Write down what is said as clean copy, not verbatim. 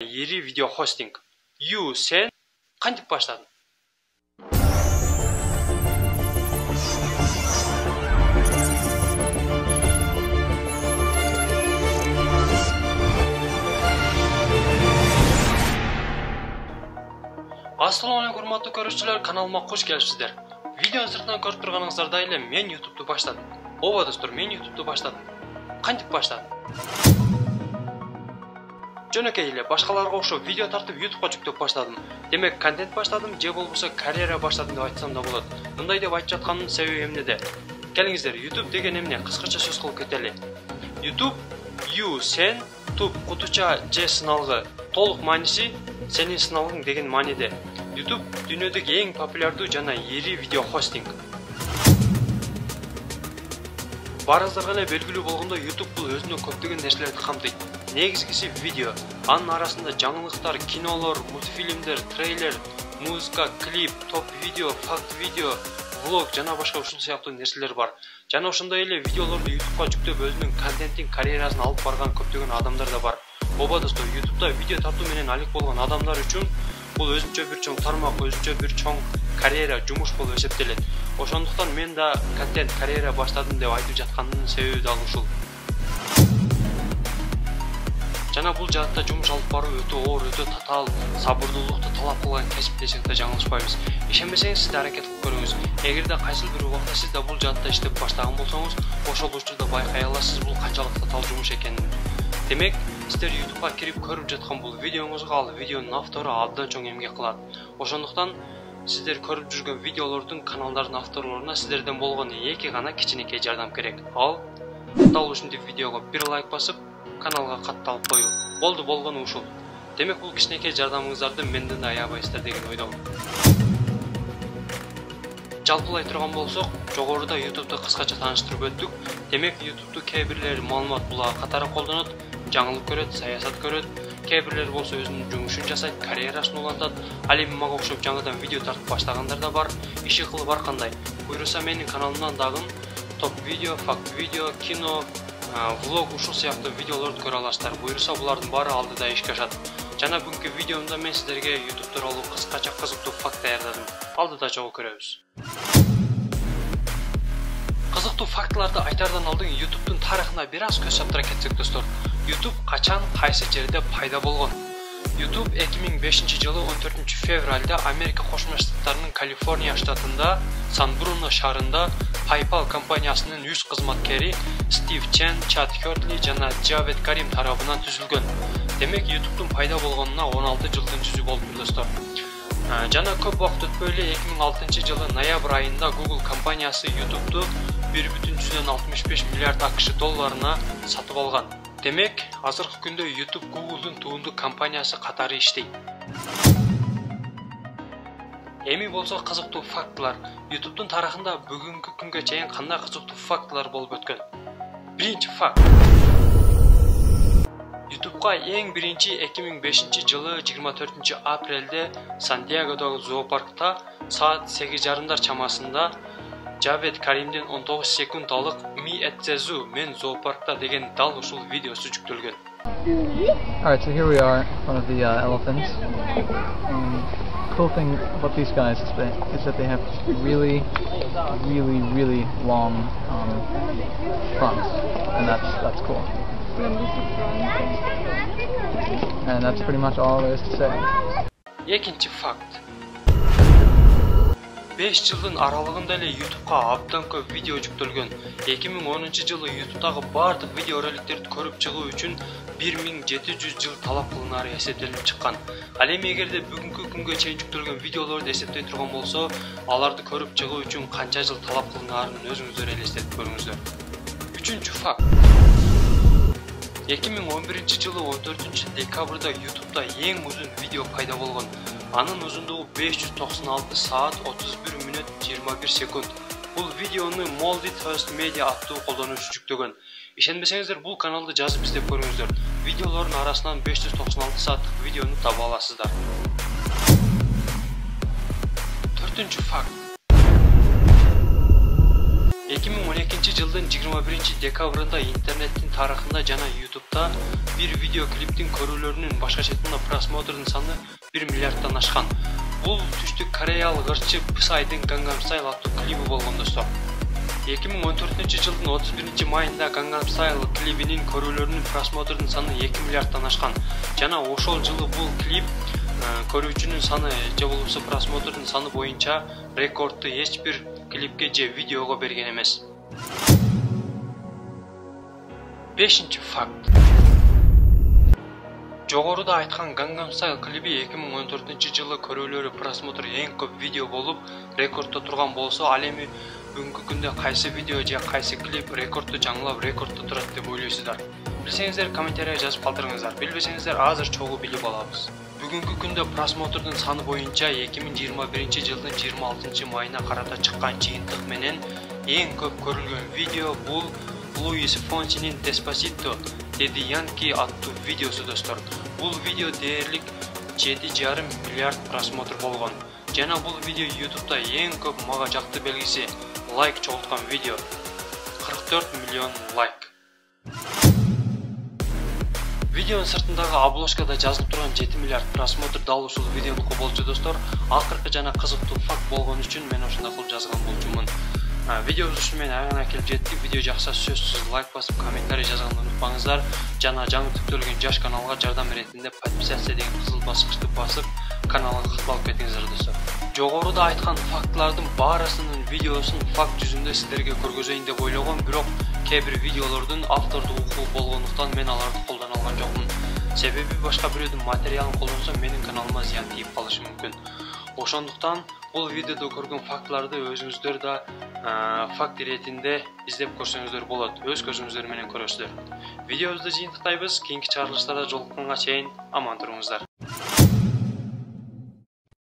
Yeri video hosting. Sen kantip başladın? Assalamualaikum урматтуу көрүүчүлөр, каналыма кош келипсиздер. Видеонун сыртынан көрүп турганыңыздардай эле мен YouTube'ду баштадым. Ооба достор, мен YouTube'ду баштадым. Кантип баштадым? Жөнөкөй эле башкаларга окшоп видео тартып YouTube'га жүктөп баштадым. Демек, контент баштадым, же болбосо карьера баштадым деп айтсам да болот. Мындай деп айтып жатканымдын себеби эмнеде? Келиңиздер, YouTube деген эмне? Кыскача сөз кылып кетели. YouTube сен, туп кутуча же сыналгы. Толук мааниси сенин сыналгың деген мааниде. YouTube дүйнөдөгү эң популярдуу жана эри видео хостинг. Барыңыздарга эле белгилүү болгондой, YouTube бул өзүнө көптөгөн нерселерди камтыйт. Негизгиси видео. Анын арасында жаңылыктар, кинолор, мультфильмдер, трейлер, музыка, клип, топ видео, факт видео, влог жана башка ушул сыяктуу нерселер бар. Жана ошондой эле видеолорду YouTube'га жүктөп өзүнүн контенттин карьерасын алып барган көптөгөн адамдар да бар. Ооба достор, YouTube'да видео тартуу менен алек болгон адамдар үчүн бул өзүнчө бир чоң тармак, өзүнчө бир чоң карьера, жумуш болуп эсептелет. Ошондуктан мен да контент карьера баштадым деп айтып жаткандын себеби дал ушул. Жана бул жаатта жумуш алып баруу өтө оор, өтө татаал, сабырдуулукту талап кылган кесип десек да жаңылышпайбыз. Ишенбесеңиз сиз да аракет кылып көрүңүз. Эгерде кайсыл бир убакта сиз да бул жаатта иштеп баштаган болсоңуз, ошол учурда байкай аласыз бул канчалык татаал жумуш экенин. Демек, сиздер YouTube'га кирип көрүп жаткан бул видеоңузга ал видеонун автору абдан чоң эмгек кылат. Ошондуктан сиздер көрүп жүргөн видеолордун каналдардын авторлоруна сиздерден болгону эки гана кичинекей жардам керек. Ал дал ушундай видеого бир лайк басып, каналга катталып коюу. Болду, болгону ушул. Демек, бул кичинекей жардамыңыздарды менден да аябайсыздар деген ойдомун. Жалпылай турган болсок, жогоруда YouTube'ду кыскача тааныштырып өттүк. Демек, YouTube'ду кээ бирлери маалымат булага катары колдонот, жаңылык көрөт, саясат көрөт, кээ бирлери болсо өзүнүн жумушун жасайт, карьерасын улантат. Ал эми мага окшоп жаңыдан видео тартып баштагандар да бар. Иши кылып ар кандай. Буйруса менин каналымдан дагы топ видео, факт видео, кино, влог ушул сыяктуу видеолорду көрө аласыздар. Буйруса булардын баары алдыда ишке ашат. Жана бүгүнкү видеомда мен сиздерге YouTube тууралуу кыскача кызыктуу факт даярдадым. Алдыда чогуу көрөбүз. Кызыктуу фактларды айтардан алдын YouTube'дун тарыхына бир аз көз чаптыра кетсек достор. YouTube качан, кайсы жерде пайда болгон? YouTube 2005 жылы 14 февралда Америка Кошмо Штаттарынын Калифорния штатында Сан-Бруно шаарында PayPal компаниясынын 100 кызматкери Стив Чен, Чад Хёрдли жана Джавед Карим тарабынан түзүлгөн. Демек, YouTube'дун пайда болгонуна 16 жылдын жүзү болуп достор. Жана көп убакыт өтпөй эле 2006 жылы ноябрь айында Google компаниясы YouTube'ду 1,65 миллиард AQSh долларына сатып алган. Демек, азыркы күндө YouTube Google'дун туунду компаниясы катары иштейт. Эми болсо кызыктуу фактылар. YouTube'дун тарыхында бүгүнкү күнгө чейин кандай кызыктуу фактылар болуп өткөн? Биринчи факт. YouTube'га эң биринчи 2005 жылы 24 апрелде Сан-Диегодогу зоопаркта саат 8:30 чамасында Джавед Каримдин 19 секундалык "Ми этзезу, мен зоопаркта" деген дал ушул видеосу жүктөлгөн. Alright, so here we are, one of the elephants. Cool thing about these guys is that they have really long fronts, and that's cool. And that's pretty much all there is to say. Экинчи факт. 5 жылдын аралыгында эле YouTube'га абдан көп видео жүктөлгөн. 2010 жылы YouTube'дагы бардык видео роликтерди көрүп чыгуу үчүн 1700 жыл талап кылынары эсептелип чыккан. Ал эми эгерде бүгүнкү күнгө чейин жүктөлгөн видеолорду эсептей турган болсо, аларды көрүп чыгуу үчүн канча жыл талап кылынарын өзүңүздөр элестетип көрүңүздөр. Үчүнчү факт. 2011 жылы 14 декабрда YouTube'да эң узун видео пайда болгон. Анын узундугу 596 саат 31 мүнөт 21 секунд. Бул видеону Molded First Media аттуу колдонуучу жүктөгөн. Ишенбесеңиздер, бул каналды жазып издеп көрүңүздөр. Видеолордун арасынан 596 сааттык видеону таба аласыздар. Төртүнчү факт. 2012 жылдын 21 декабрында интернеттин тарыхында жана YouTube'да bir video клиптин көрүүлөрүнүн башка четинде просмотрдун саны 1 миллиарддан ашкан. Бул түштүк кореялык ырчы Psyдын Gangnam Style аттуу клиби болгон достор. 2014 жылдын 31 майында Gangnam Style клибинин көрүүлөрүнүн просмотрдун саны 2 миллиарддан ашкан. Жана ошол жылы бул клип көрүүчүнүн саны же болбосо просмотрдун саны боюнча рекордду эч бир клипке же видеого берген эмес. 5-чи факт. Жогоруда айткан Gangnam Style клиби 2014 жылы көрүүлөрү просмотр эң көп видео болуп, рекордто турган болсо, ал эми бүгүнкү күндө кайсы видео же кайсы клип рекордду жаңылап, рекордто турат деп ойлойсуздар? Билсеңиздер комментарийге жазып калтырыңыздар. Билбесеңиздер азыр чогуу билип алабыз. Бүгүнкү күндө просмотрдун саны боюнча 2021 жылдын 26 майына карата чыккан жыйынтык менен эң көп көрүлгөн видео бул Luis Fonsi'nin Despacito Daddy Yankee аттуу видеосу достор. Бул видео дээрлик 7,5 миллиард просмотр болгон. Жана бул видео YouTube'да эң көп мага жакты белгиси лайк чогулткан видео. 44 миллион лайк. Видеонун сыртындагы обложкада жазылып турган 7 миллиард просмотр дал ушул видеонуку болчу достор. Акыркы жана кызыктуу факт болгон үчүн мен ушундай кылып жазган болчумун. Видеобуз ушу менен аягына келип жетти. Видео жакса сөзсүз лайк басып, комментарий жазганды унутпаңыздар. Жана жаңы түптөлгөн жаш каналга жардам иретинде подписация деген кызыл баскычты басып, каналга катталып кетиңиздер достор. Жогоруда айткан фактлардын баарысынын видеосун факт жүзүндө сиздерге көргөзөйүн деп ойлогом, бирок кээ бир видеолордун автордук укугу болгондуктан мен аларды колдоно алган жокмун. Себеби башка бирөөдүн материалын колдонсо менин каналыма зыян тийип калышы мүмкүн. Ошондуктан бул видеодо көргөн фактларды өзүңүздөр да факт иретинде издеп көрсөңүздөр болот. Өз көзүңүздөр менен көрөсүздөр. Видеобузду жыйынтыктайбыз. Кийинки чыгарылыштарда жолукканга чейин аман туруңуздар.